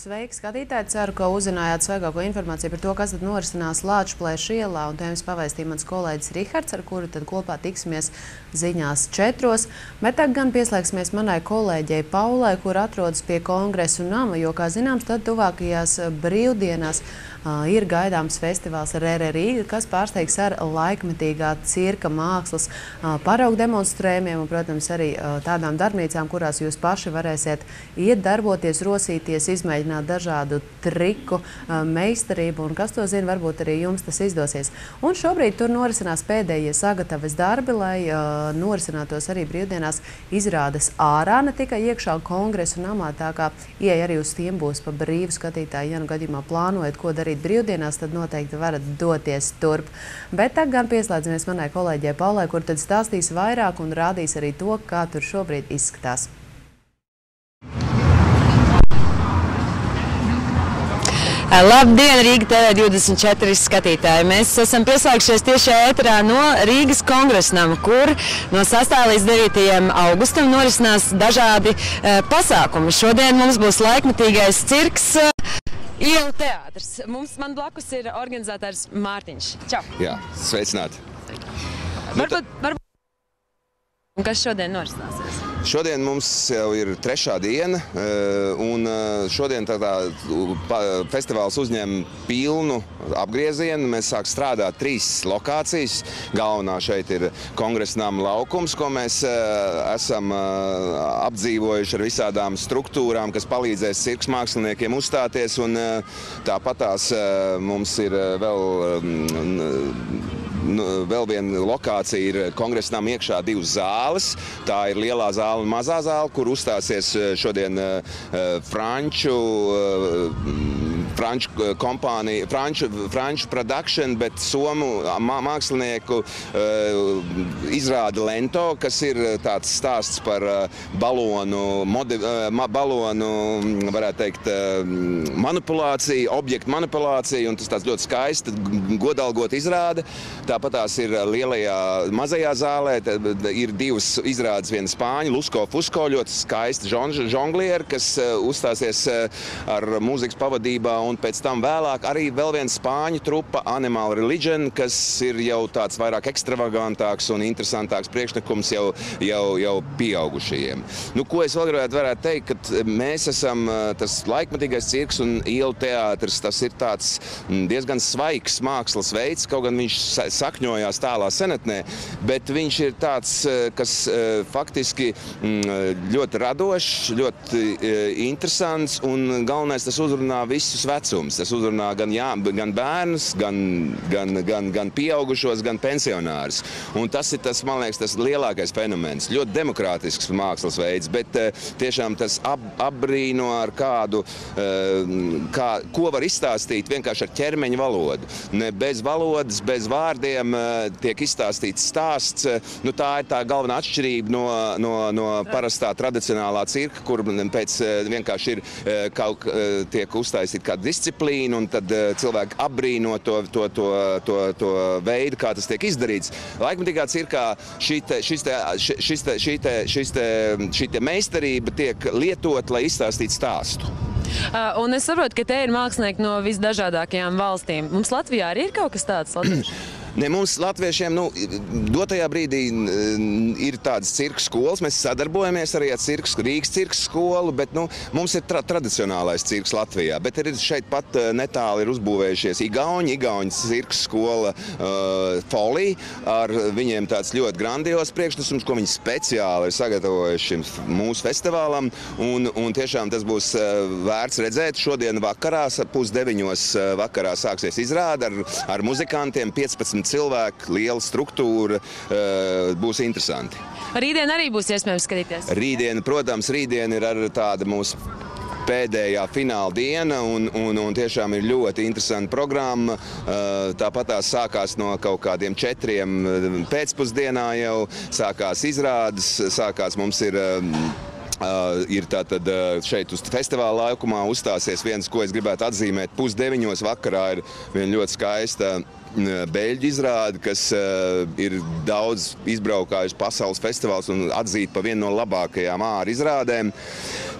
Sveiki, skatītāji! Ceru, ka uzzinājāt svaigāko informāciju par to, kas tad norisinās Lāčplēša ielā, un to jums pavēstīja mans kolēģis Rihards, ar kuru tad kopā tiksimies ziņās 4. Bet tagad gan pieslēgsimies manai kolēģei Paulai, kur atrodas pie Kongresu nama, jo, kā zināms, tad tuvākajās brīvdienās ir gaidāms festivāls RR Rīga, kas pārsteigs ar laikmetīgā cirka mākslas paraugu demonstrējumiem un, protams, arī tādām darbnīcām, kurās jūs paši varēsiet iet, darboties, rosīties, izmēģināt dažādu triku meistarību, un kas to zina, varbūt arī jums tas izdosies. Un šobrīd tur norisinās pēdējie sagatavas darbi, lai norisinātos arī brīvdienās izrādes ārā, ne tikai iekšā Kongresu namā, tā kā ieeja arī uz tiem būs pa brīvu skatītāji, ja nu gadījumā plānojat, ko darīt brīvdienās, tad noteikti varat doties turp. Bet tagad gan pieslēdzamies manai kolēģei Paulai, kur tad stāstīs vairāk un rādīs arī to, kā tur šobrīd izskatās. Labdien, Rīga TV24 skatītāji! Mēs esam pieslēgšies tieši ēterā no Rīgas Kongresa nama, kur no 6. līdz 9. augustam norisinās dažādi pasākumi. Šodien mums būs laikmetīgais cirks, Ielu teātris. Man blakus ir organizētājs Mārtiņš. Čau! Jā, sveicināti! Varbūt... Kas šodien norisināsies? Šodien mums jau ir 3. diena, un šodien festivāls uzņem pilnu apgriezienu. Mēs sāk strādāt 3 lokācijas. Galvenā šeit ir Kongresa nama laukums, ko mēs esam apdzīvojuši ar visādām struktūrām, kas palīdzēs cirks māksliniekiem uzstāties, un tāpatās mums ir vēl viena lokācija, ir Kongresa nama iekšā 2 zāles. Tā ir lielā zāle un mazā zāle, kur uzstāsies šodien franču kompānija, franču production, bet somu mākslinieku izrāde Lento, kas ir tāds stāsts par balonu, varētu teikt, manipulāciju, objektu manipulāciju, un tas tāds ļoti skaisti, godalgot izrāde. Tāpat tās ir lielajā, mazajā zālē, ir 2 izrādes, viena spāņu, Lusko Fusko, ļoti skaisti žonglieri, kas uzstāsies ar mūzikas pavadībā, un pēc tam vēlāk arī vēl viena spāņu trupa, Animal Religion, kas ir jau tāds vairāk ekstravagantāks un interesantāks priekšnekums jau pieaugušajiem. Nu, ko es vēl varētu teikt, ka mēs esam tas laikmetīgais cirks un ielu teātris, tas ir tāds diezgan svaigs mākslas veids, kaut gan viņš sakņojās tālā senatnē, bet viņš ir tāds, kas faktiski ļoti radošs, ļoti interesants, un galvenais, tas uzrunā visus vecums. Tas uzrunā gan bērnus, gan pieaugušos, gan pensionārus. Un tas ir, man liekas, tas lielākais fenomens. Ļoti demokrātisks mākslas veids, bet tiešām tas apbrīno ar kādu, ko var izstāstīt vienkārši ar ķermeņa valodu. Ne bez valodas, bez vārdiem tiek izstāstīts stāsts. Nu, tā ir tā galvenā atšķirība no parastā tradicionālā cirka, kur pēc vienkārši ir tiek uztaisīt kāda disciplīna, un tad cilvēki apbrīno to veidu, kā tas tiek izdarīts. Laikmetīgā cirkā šī meistarība tiek lietot, lai izstāstītu stāstu. Un es saprotu, ka te ir mākslinieki no visdažādākajām valstīm. Mums Latvijā arī ir kaut kas tāds latviešiem? Ne, mums latviešiem, dotajā brīdī ir tādas cirka skolas, mēs sadarbojamies arī ar Rīgas cirka skolu, bet mums ir tradicionālais cirks Latvijā, bet arī šeit pat netāli ir uzbūvējušies Igauņu cirka skola Folija, ar viņiem tāds ļoti grandios priekšnesums, ko viņi speciāli ir sagatavojuši mūsu festivālam, un tiešām tas būs vērts redzēt. Šodien vakarā, 8:30 vakarā sāksies izrāde ar muzikantiem, 15 cilvēku, liela struktūra, būs interesanti. Rītdien arī būs iespējams skatīties? Rītdien, protams, rītdien ir tāda mūsu pēdējā fināla diena, un tiešām ir ļoti interesanta programma. Tāpat tās sākās no kaut kādiem 4 pēcpusdienā jau, sākās izrādes, mums ir tātad šeit uz festivāla laukumā uzstāsies viens, ko es gribētu atzīmēt, 8:30 vakarā ir viena ļoti skaista beļģu izrāde, kas ir daudz izbraukājusi pasaules festivāls un atzīta par vienu no labākajām āra izrādēm.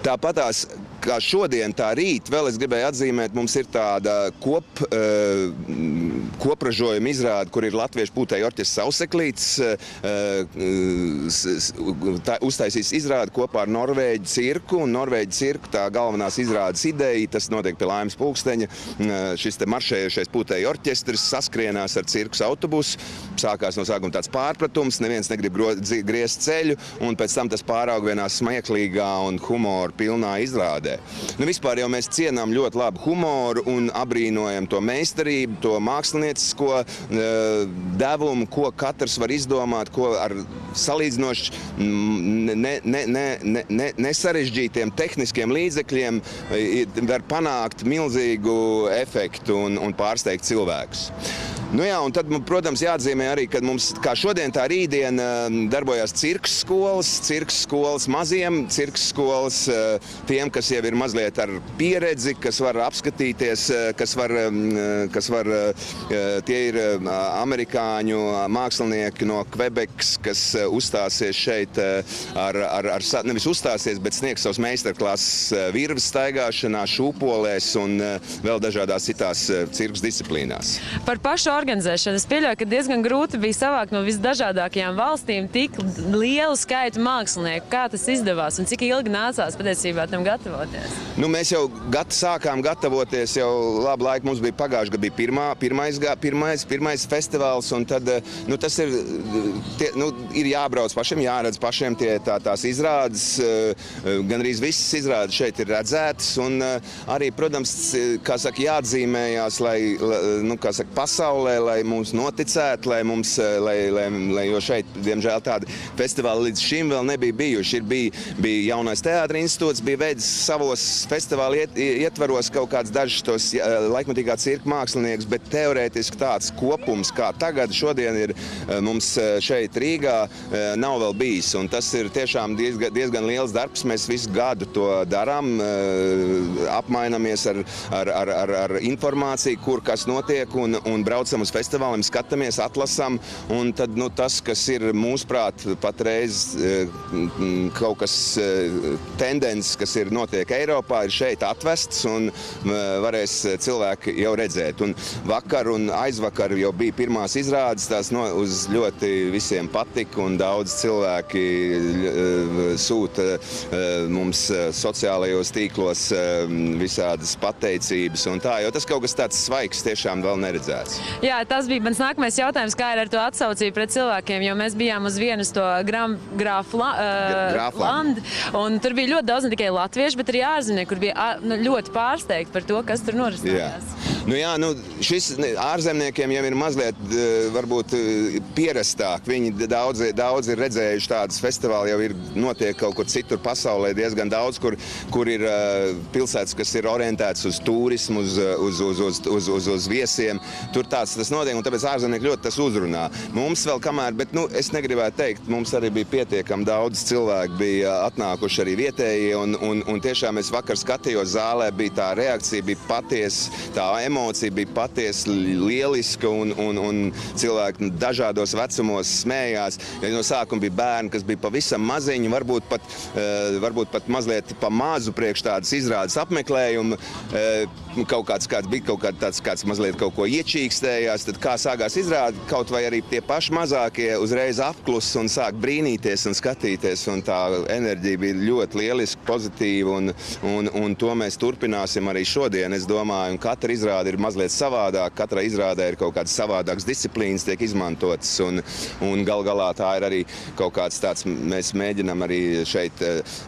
Tāpatās, kā šodien, tā rīt, vēl es gribēju atzīmēt, mums ir tāda kopražojuma izrāde, kur ir latviešu pūtēju orķestrs Sauseklīts, uztaisīs izrādi kopā ar Norvēģu cirku, un Norvēģu cirku tā galvenās izrādes ideja, tas notiek pie Laimes pulksteņa, šis te maršējušais pūtēju orķestrs saskrienās ar cirkus autobusu, sākās no sākuma tāds pārpratums, neviens negrib griezt ceļu, un pēc tam tas pāraug vienā smieklīgā un humoru pilnā izrādē. Nu, vispār jau mēs cienām ļoti labu humoru un abrīnojam to meistarību, to māksliniecisko devumu, ko katrs var izdomāt, ko ar salīdzinoši nesarežģītiem tehniskiem līdzekļiem var panākt milzīgu efektu un pārsteigt cilvēkus. Nu jā, un tad, protams, jāatzīmē arī, ka mums, kā šodien, tā rītdien darbojās cirks skolas maziem, cirks skolas tiem, kas jau ir mazliet ar pieredzi, kas var apskatīties, tie ir amerikāņu mākslinieki no Kvebekas, kas uzstāsies šeit nevis uzstāsies, bet sniegs savus meistarklases virves staigāšanā, šūpolēs un vēl dažādās citās cirkus disciplīnās. Par pašu organizēšanu. Es pieļauju, ka diezgan grūti bija savākt no visdažādākajām valstīm tik lielu skaitu mākslinieku. Kā tas izdevās un cik ilgi nācās patiesībā tam gatavoties? Nu, mēs jau sākām gatavoties jau labu laiku. Mums bija pagājuši gadu bija pirmais festivāls, un tad tas ir jābrauc pašiem, jāredz pašiem tās izrādes. Gandrīz visas izrādes šeit ir redzētas, un arī, protams, kā saka, jāatzīmējās, lai pasaulē, lai mums noticētu, lai jo šeit, diemžēl, tādi festivāli līdz šim vēl nebija bijuši. Bija Jaunais teātra institūts, bija veids savos festivāli ietvaros kaut kāds dažs tos laikmatīgā cirka mākslinieks, bet teorētiski tāds kopums, kā tagad šodien ir mums šeit Rīgā, nav vēl bijis. Un tas ir tiešām diezgan liels darbs. Mēs visu gadu to darām, apmainamies ar informāciju, kur kas notiek, un braucam uz festivāliem, skatāmies, atlasam, un tad tas, kas ir mūsuprāt patreiz kaut kas tendences, kas ir notiek Eiropā, ir šeit atvests un varēs cilvēki jau redzēt. Un vakar un aizvakar jau bija pirmās izrādes, tās uz ļoti visiem patika, un daudz cilvēki sūta mums sociālajos tīklos visādas pateicības un tā, jo tas kaut kas tāds svaigs tiešām vēl neredzēts. Jā, tas bija mans nākamais jautājums, kā ir ar to atsaucību pret cilvēkiem, jo mēs bijām uz vienas to Grāflandu, un tur bija ļoti daudz ne tikai latvieši, bet arī ārzemnieki, kur bija ļoti pārsteigti par to, kas tur norisinājās. Šis ārzemniekiem jau ir mazliet varbūt pierastāk. Viņi daudz ir redzējuši tādas festivāli, jau ir notiek kaut kur citur pasaulē diezgan daudz, kur ir pilsētas, kas ir orientētas uz turismu, uz viesiem. Tur tas notiek, un tāpēc ārzemnieki ļoti tas uzrunā. Mums vēl kamēr, bet es negribētu teikt, mums arī bija pietiekami daudz cilvēku, bija atnākuši arī vietēji, un tiešām es vakar skatījos zālē, bija tā reakcija, bija patiesa, tā emocija bija patiesa, lieliska, un cilvēki dažādos vecumos smējās. No sākuma bija bērni, kas bija pavisam maziņi, varbūt pat mazliet pa mazu priekš tādas izrādes apmeklējumu. Bija kaut kāds mazliet kaut ko iečīkstējās, tad kā sākās izrāde, kaut vai arī tie paši mazākie uzreiz apklus un sāk brīnīties un skatīties, un tā enerģija bija ļoti lieliski, pozitīva, un to mēs turpināsim arī šodien, es domāju, un katra izrāde ir mazliet savādāk, katra izrādē ir kaut kādas savādākas disciplīnas tiek izmantotas, un gal galā tā ir arī kaut kāds tāds, mēs mēģinam arī šeit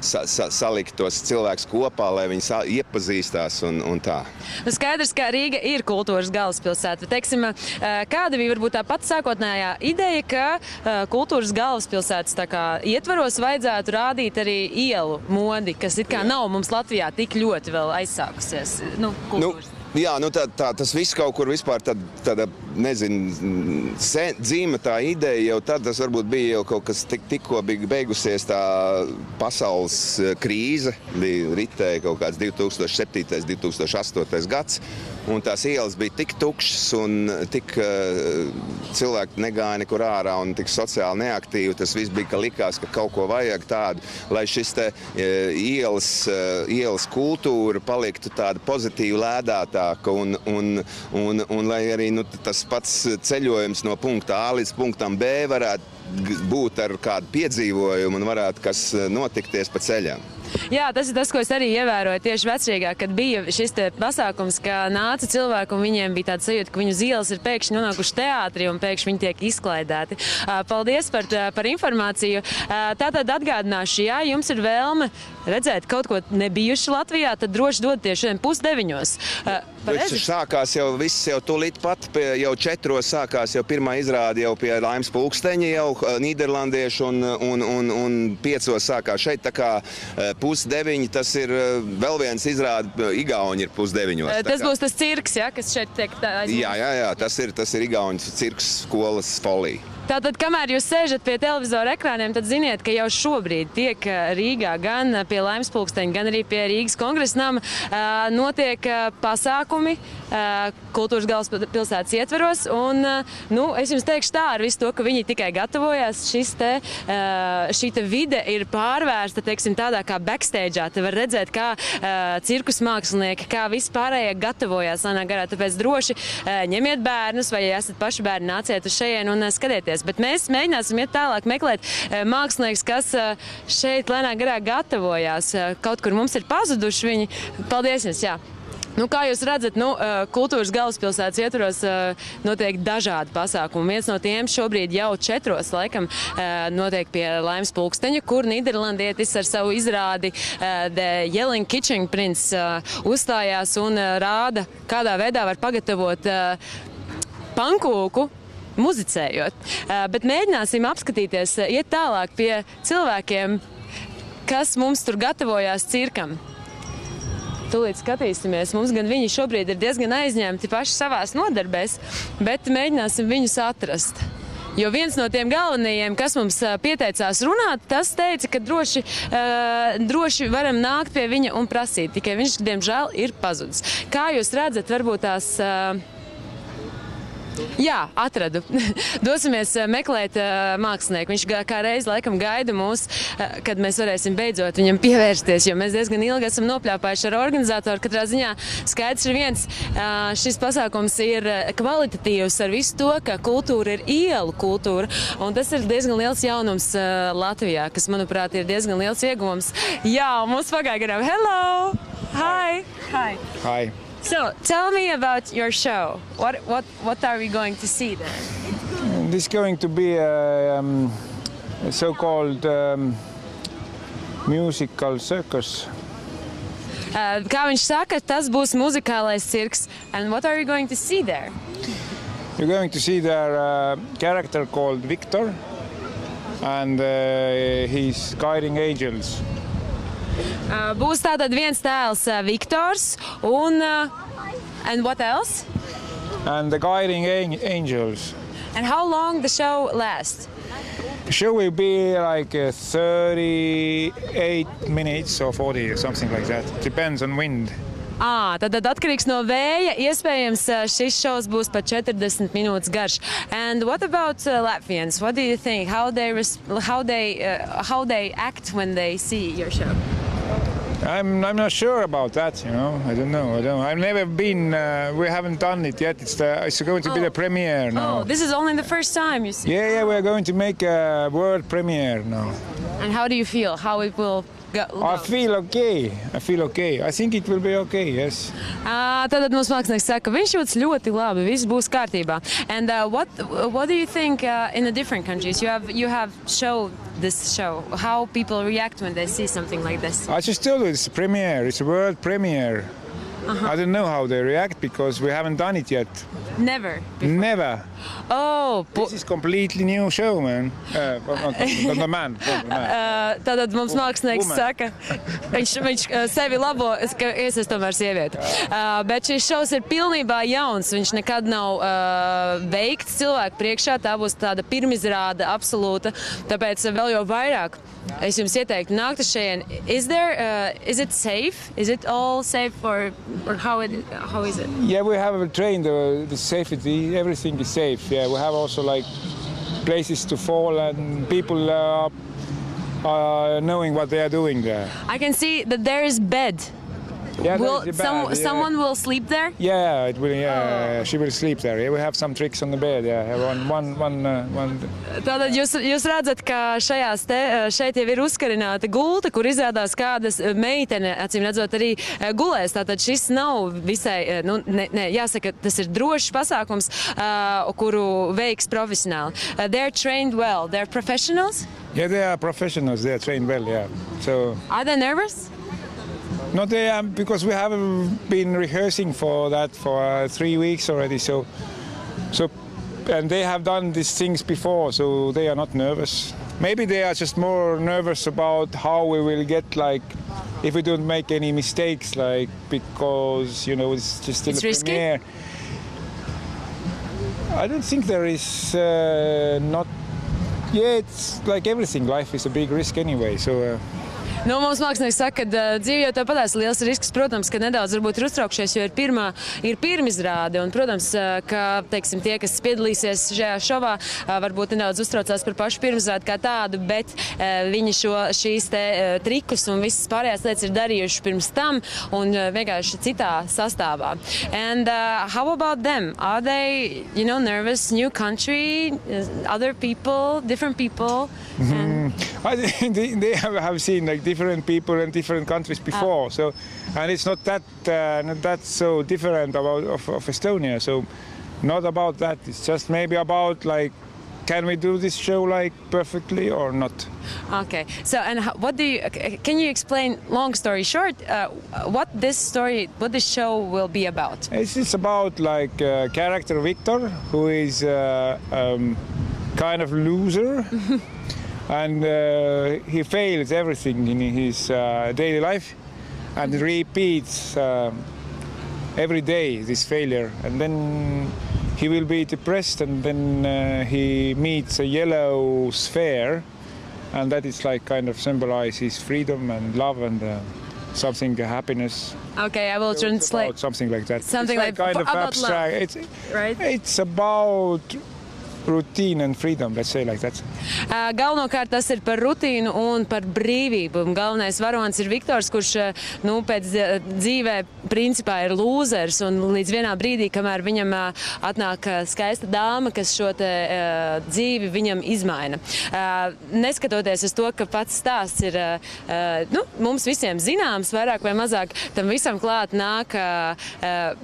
salikt tos cilvēkus kopā, lai viņi iepazīstās un tā. Skaidrs, ka Rīga ir kultūras galvaspilsēta. Teiksim, kāda bija varbūt tā pati sākotnējā ideja, ka kultūras galvaspilsētas tā kā ietvaros vajadzētu rādīt arī ielu modi, kas it kā nav mums Latvijā tik ļoti vēl aizsākusies, kultūras? Jā, tas viss kaut kur vispār tāda nezinu, dzīma tā ideja jau tad, tas varbūt bija jau kaut kas tikko bija beigusies tā pasaules krīze, ritēja kaut kāds 2007. 2008. gads, un tās ielas bija tik tukšas un tik cilvēki negāja nekur ārā un tik sociāli neaktīvi, tas viss bija, ka likās, ka kaut ko vajag tādu, lai šis te ielas kultūra paliktu tāda pozitīvi lēdātāka un lai arī tas pats ceļojums no punkta A līdz punktam B varētu būt ar kādu piedzīvojumu un varētu kas notikties pa ceļam. Jā, tas ir tas, ko es arī ievēroju tieši Vecrīgā, kad bija šis te pasākums, ka nāca cilvēki un viņiem bija tāda sajūta, ka viņu uz ielas ir pēkšņi nonākuši teātri un pēkšņi viņi tiek izklaidēti. Paldies par informāciju. Tātad atgādināšu, ja jums ir vēlme redzēt kaut ko nebijuši Latvijā, tad droši dodieties šodien 8:30. Sākās jau viss jau tūlīt pat, jau 4 sākās jau pirmā izrāde jau pie Laimas pulksteņa, jau nīderlandieši un 5 sākās šeit, tā kā 8:30 tas ir vēl viens izrāde, Igauni ir 8:30. Tas būs tas cirks, ja, kas šeit tiek aizmirst? Jā, tas ir Igauņu cirks skolas folija. Tātad, kamēr jūs sēžat pie televizora ekrāniem, tad ziniet, ka jau šobrīd tiek Rīgā gan pie Laimas pulksteņa, gan arī pie Rīgas kongresa nama notiek pasākumi kultūras galvaspilsētas ietveros. Un, es jums teikšu tā, ar visu to, ka viņi tikai gatavojās, šī te vide ir pārvērsta, teiksim, tādā kā backstage'ā. Te var redzēt, kā cirkus mākslinieki, kā vispārējie gatavojās lēnā garā. Tāpēc droši ņemiet bērnus, vai ja esat paši bērni, nāciet uz šejien un skatieties. Bet mēs mēģināsim iet tālāk meklēt mākslinieks, kas šeit lēnā garā gatavojās. Kaut kur mums ir pazuduši viņi. Paldies jums, jā. Kā jūs redzat, kultūras galvaspilsētas ietvaros notiek dažādi pasākumi. Viens no tiem šobrīd jau 4 laikam notiek pie Laimas pulksteņa, kur nīderlandietis ar savu izrādi The Yelling Kitchen Prince uzstājās un rāda, kādā veidā var pagatavot pankūku, muzicējot. Bet mēģināsim apskatīties, iet tālāk pie cilvēkiem, kas mums tur gatavojās cirkam. Tūlīt skatīsimies. Mums gan viņi šobrīd ir diezgan aizņemti paši savās nodarbēs, bet mēģināsim viņus atrast. Jo viens no tiem galvenajiem, kas mums pieteicās runāt, tas teica, ka droši varam nākt pie viņa un prasīt. Tikai viņš, diemžēl, ir pazudis. Kā jūs redzat, varbūt tās... Jā, atradu. Dosimies meklēt mākslinieku. Viņš kā reiz laikam gaida mūs, kad mēs varēsim beidzot viņam pievērsties, jo mēs diezgan ilgi esam nopļāpājuši ar organizatoru. Katrā ziņā skaidrs ir viens, šis pasākums ir kvalitatīvs ar visu to, ka kultūra ir ielu kultūra, un tas ir diezgan liels jaunums Latvijā, kas, manuprāt, ir diezgan liels ieguvums. Jā, mums pagāja garām. Hello! Hi! Hi! Hi! So, tell me about your show. What are we going to see there? This is going to be a so-called musical circus. Kā viņš saka, tas būs muzikālais cirks. And what are you going to see there? You're going to see there a character called Victor, and he's guiding angels. Būs tātad viens tēls Viktors un and what else? And the guiding angels. And how long the show lasts? The show will be like 38 minutes or 40 or something like that. Depends on wind. Tad atkarīgs no vēja. Iespējams, šis šovs būs pat 40 minūtes garš. And what about Latvians? What do you think? How they act when they see your show? I'm not sure about that, you know. I don't know. I've never been. We haven't done it yet. It's going to be the premiere now. Oh, this is only the first time you see. Yeah. We're going to make a world premiere now. And how do you feel? How it will go? I feel okay. I think it will be okay. Yes. Tad mums mākslinieks saka, viņš jūtas ļoti labi. Viss būs kārtībā. And what do you think in the different countries? You have showed this show. How people react when they see something like this? I just told you it's a premiere. It's a world premiere. I don't know how they react because we haven't done it yet. Never before. Never. Oh, This is completely new show, man. The man. Tātad mums mākslinieks saka, viņš sevi labo, ka es esmu tomēr sieviete. Bet šis šovs ir pilnībā jauns. Viņš nekad nav veikts cilvēku priekšā. Tā būs tāda pirmizrāde absolūta. Tāpēc vēl jau vairāk es jums ieteiktu nākt uz šeit. Is it safe? Is it all safe or how is it? Yeah, we have trained the safety. Everything is safe. Yeah, we have also like places to fall and people knowing what they are doing there. I can see that there is bed. Yeah, Someone will sleep there? Yeah, it will. Yeah, she will sleep there. Yeah, we have some tricks on the bed. Yeah, one. Tātad jūs redzat, ka šeit jau ir uzkarināta gulta, kur izrādās kādas meitene, acīm redzot, arī gulēs. Tātad šis nav visai, jāsaka, tas ir drošs pasākums, kuru veiks profesionāli. They're trained well. They're professionals? Yeah, they are professionals. They are trained well. Yeah. So. Are they nervous? Not they, because we have been rehearsing for that for 3 weeks already. So, and they have done these things before, so they are not nervous. Maybe they are just more nervous about how we will get, like, if we don't make any mistakes, like, because it's just still a premiere. I don't think there is not. Yeah, it's like everything. Life is a big risk anyway. So. Mums mākslinieks saka, ka dzīve jau tāpatās liels risks, protams, ka nedaudz varbūt ir uztraukšies, jo ir pirmizrāde. Un, protams, ka, teiksim, tie, kas piedalīsies šajā šovā, varbūt nedaudz uztraucās par pašu pirmizrādi kā tādu, bet viņi šīs te trikus un visas pārējās lietas ir darījuši pirms tam un vienkārši citā sastāvā. And how about them? Are they, nervous? New country, other people, different people? I think they have seen like different people in different countries before, so and it's not that so different of Estonia. So not about that. It's just maybe about like, can we do this show like perfectly or not? Okay. So and can you explain? Long story short, what this show will be about? It's about like character Victor, who is kind of loser. And he fails everything in his daily life and repeats every day this failure. And then he will be depressed, and then he meets a yellow sphere, and that is like kind of symbolizes freedom and love and something happiness. Okay, I will translate. About something like that. Something it's like kind of abstract. It's about routine and freedom, let's say like that. Galvenokārt tas ir par rutīnu un par brīvību. Galvenais varonis ir Viktors, kurš pēc dzīvē principā ir lūzers, un līdz vienā brīdī, kamēr viņam atnāk skaista dāma, kas šo te dzīvi viņam izmaina. Neskatoties uz to, ka pats stāsts ir mums visiem zināms, vairāk vai mazāk tam visam klāt nāk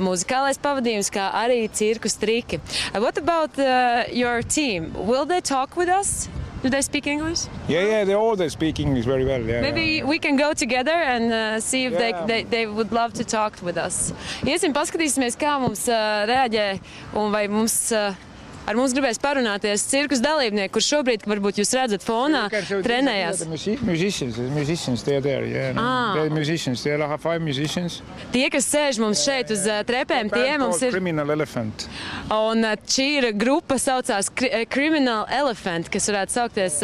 muzikālais pavadījums, kā arī cirkus triki. What about your team? Will they talk with us? Do they speak English? Yeah, they speak English very well. Yeah, Maybe we can go together and see if they would love to talk with us. Iesim, paskatīsimies, kā mums reaģē un vai ar mums gribēs parunāties cirkus dalībnieki, kur šobrīd, varbūt jūs redzat fonā, trenējās. Musicians, they're there, yeah. They're musicians, there are 5 musicians. Tie, kas sēž mums šeit uz trepēm, tie mums ir... Criminal Elephant. Un šī ir grupa saucās Criminal Elephant, kas varētu saukties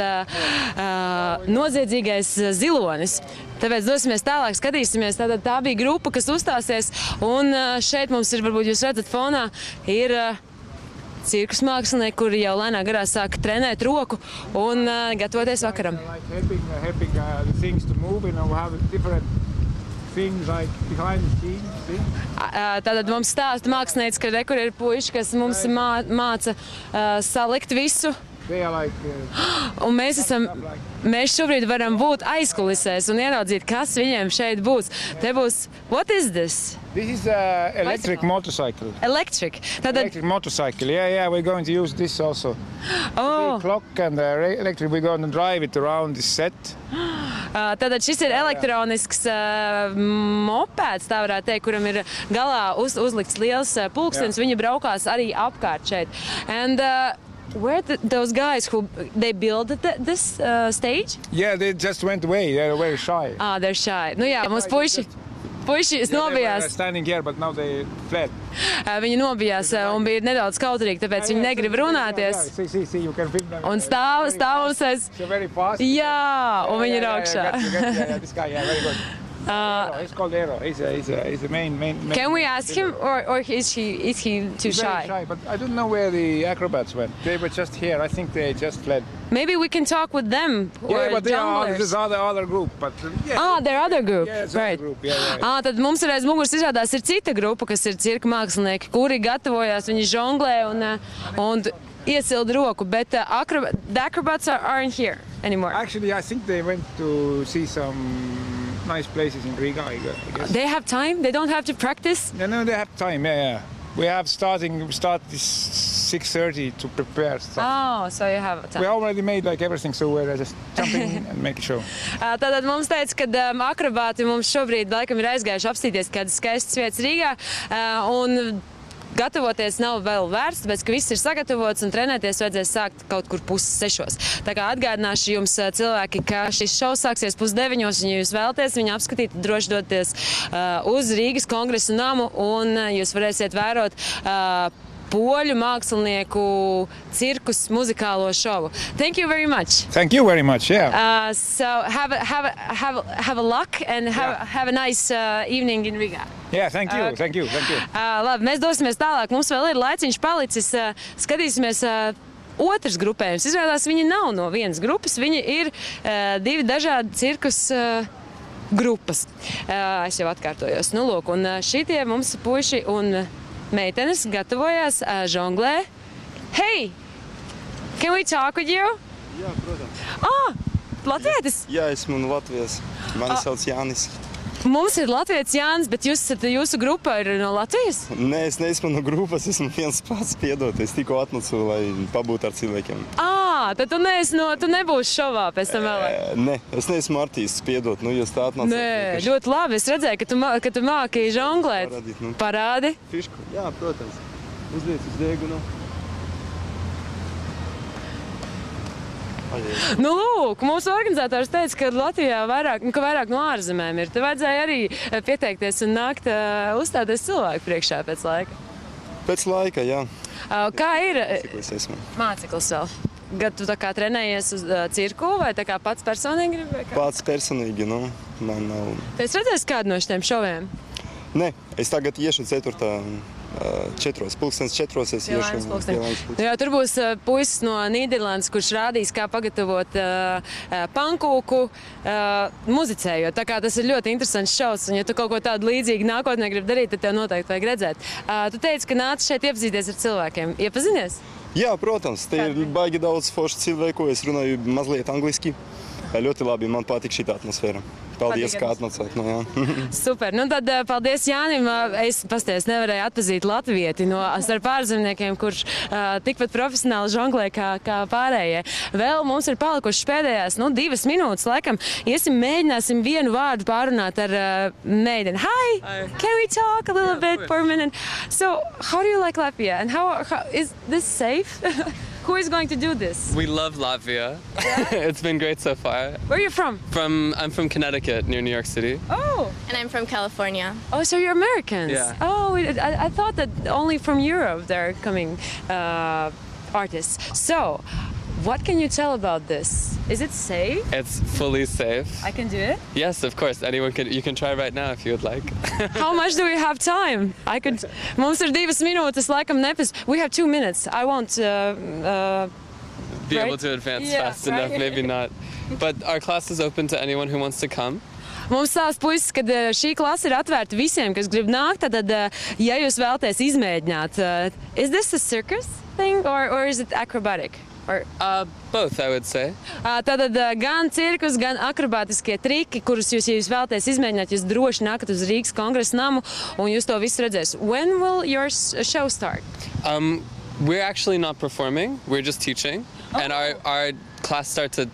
noziedzīgais zilonis. Tāpēc dosimies tālāk, skatīsimies. Tātad tā bija grupa, kas uzstāsies, un šeit mums ir, varbūt jūs redzat fonā, ir... cirkus mākslinieki, kuri jau lēnā garā sāk trenēt roku un gatavoties vakaram. Tātad mums stāsta mākslinieci, ka kur ir puiši, kas mums māca salikt visu. Un mēs šobrīd varam būt aizkulisēs un ieraudzīt, kas viņiem šeit būs. Te būs, what is this? This is an electric motorcycle. Electric? Electric motorcycle, yeah, we're going to use this also. Oh. The clock and the electric, we're going to drive it around the set. Tātad šis ir elektronisks mopēds, tā varētu teikt, kuram ir galā uzlikts liels pulkstenis. Viņi braukās arī apkārt šeit. And where those guys who they built this stage? Yeah, they just went away. They're very shy. They're shy. Nu jā, mums puiši nobijās. They're standing here, but now they fled. Viņi nobijās un bija nedaudz kautrīgi, tāpēc viņi negrib runāties. See, you can film them. Un stāv mums aiz. They're very fast. Jā, un viņi ir augšā. Yeah, this guy, very good. He's called Eero. He's the main. Can we ask him, or is he too shy? Very shy, but I don't know where the acrobats went. They were just here. I think they just fled. Maybe we can talk with them. Yeah, but this is other group. But they're other group. Yeah, it's right. Other group. Yeah. Tad mums ir aiz muguras izrādās ir cita grupa, kas ir cirka mākslinieki, kuri gatavojās, viņi žonglē un iesilda roku, bet the acrobats aren't here anymore. Actually, I think they went to see some nice places in Riga, I guess. They have time? They don't have to practice? No, they have time. Yeah. We start this 6:30 to prepare stuff. Oh, so you have time. We already made like everything, so we're just jumping and make a show. Tātad mums teica, ka akrobāti mums šobrīd laikam ir aizgājuši apstīties kādas skaistas vietas Rīgā, un gatavoties nav vēl vērts, tāpēc, ka viss ir sagatavots un trenēties vajadzēs sākt kaut kur 5:30. Tā kā atgādināšu jums cilvēki, ka šis šovs sāksies 8:30, un ja jūs vēlaties viņu apskatīt, droši doties uz Rīgas kongresa namu, un jūs varēsiet vērot poļu mākslinieku cirkus muzikālo šovu. Thank you very much. Thank you very much. Yeah. So have a luck and have a nice evening in Riga. Yeah, thank you. Labi, mēs dosimies tālāk. Mums vēl ir laiciņš palicis. Skatīsimies otrs grupējums. Izrādās, viņi nav no vienas grupas. Viņi ir divi dažādi cirkus grupas. Es jau atkārtojos. Nu, lūk, un šitie mums puiši un meitenes gatavojās žonglē. Hey! Can we talk with you? Jā, protams. Latvietis? Jā, esmu no Latvijas. Mani sauc Jānis. Mums ir Latvijas Jānis, bet jūsu grupa ir no Latvijas? Nē, es neesmu no grupas, esmu viens pats, piedod. Es tikko atnācu, lai pabūtu ar cilvēkiem. Tad tu nebūsi šovā pēc tam vēl? Nē, es neesmu artīsts, piedod. Nu, jūs tā atnācat. Nē, ļoti labi. Es redzēju, ka tu māki žonglēt. Parādi? Fišku? Jā, protams. Uzliec uz diegunu. Nu, lūk, mūsu organizators teica, ka Latvijā vairāk no ārzemēm ir. Te vajadzēja arī pieteikties un nākt uzstāties cilvēku priekšā pēc laika. Pēc laika, jā. Kā ir? Māceklis esmu. Māceklis vēl. Gad tu tā kā trenējies uz cirku vai tā kā pats personīgi gribi? Pats personīgi, nu, man nav. Tu esi redzējis kādu no šiem šoviem? Nē, es tagad iešu 4. Pulkstens 4. es iešu. Jā, tur būs puisis no Nīderlandes, kurš rādīs, kā pagatavot pankūku muzicējot. Tā kā tas ir ļoti interesants šovs, un ja tu kaut ko tādu līdzīgu nākotnē gribi darīt, tad tev noteikti vajag redzēt. Tu teici, ka nāc šeit iepazīties ar cilvēkiem. Iepazinies? Jā, protams. Te ir baigi daudz foršu cilvēku. Es runāju mazliet angliski. Ļoti labi, man patīk šī atmosfēra. Paldies, kā atnācāt. Nu, super. Nu, tad paldies Jānim. Es nevarēju atpazīt latvieti starp ārzemniekiem, kurš tikpat profesionāli žonglē kā pārējie. Vēl mums ir palikušas pēdējās 2 minūtes, laikam. Mēģināsim vienu vārdu pārunāt ar meiteni. Hi! Can we talk a little bit for a minute? So, how do you like Latvia? And how is this safe? Who is going to do this? We love Latvia. Yeah? It's been great so far. Where are you from? I'm from Connecticut, near New York City. Oh. And I'm from California. Oh, so you're Americans? Yeah. Oh, I thought that only from Europe there are coming artists. So, what can you tell about this? Is it safe? It's fully safe. I can do it? Yes, of course. Anyone can. You can try right now if you would like. How much do we have time? Mums ir 2 minūtes, laikam nepis. We have 2 minutes. I won't be able to advance fast enough. Maybe not. But our class is open to anyone who wants to come. Mums stāsta puisis, ka šī klase ir atvērta visiem, kas grib nākt. Tad, ja jūs vēlaties izmēģināt, is this a circus thing or is it acrobatic? Both, I would say. Tātad gan cirkus, gan akrobātiskie triki, kurus jūs vēlaties izmēģināt, jūs droši nākat uz Rīgas kongresa namu un jūs to visu redzēsiet. When will your show start? We're actually not performing. We're just teaching. And our class starts at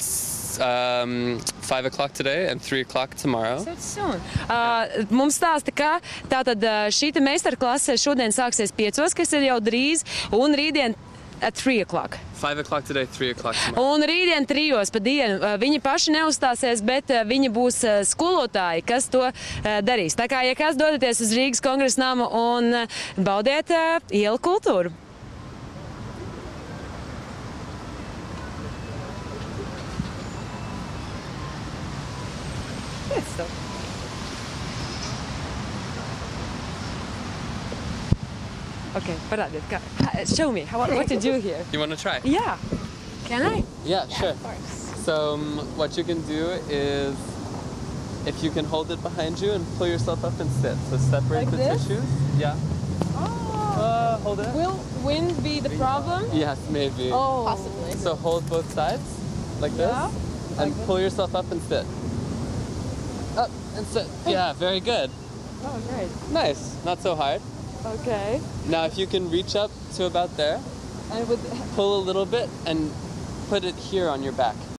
It's 5 o'clock today and 3 o'clock tomorrow. So soon. Mums stāsta, ka tātad šī meistarklase šodien sāksies 5, kas ir jau drīz, un rītdien at 3 o'clock. 5 o'clock today, 3 o'clock tomorrow. Un rītdien 3 pa dienu. Viņi paši neuzstāsies, bet viņi būs skolotāji, kas to darīs. Tā kā, ja kas dodaties uz Rīgas kongresa namu un baudiet ielu kultūru. Okay, parādiet, kā. Show me, what to do here. You want to try? Yeah. Can I? Yeah, sure. Of course. So what you can do is, if you can hold it behind you and pull yourself up and sit. So separate Like the this? tissues. Yeah. Oh. Hold it. Will wind be the problem? Yes, maybe. Oh. Possibly. So hold both sides, like this, and pull yourself up and sit. Up and sit. Yeah, very good. Oh, great. Nice. Not so hard. Okay. Now if you can reach up to about there, And with pull a little bit and put it here on your back.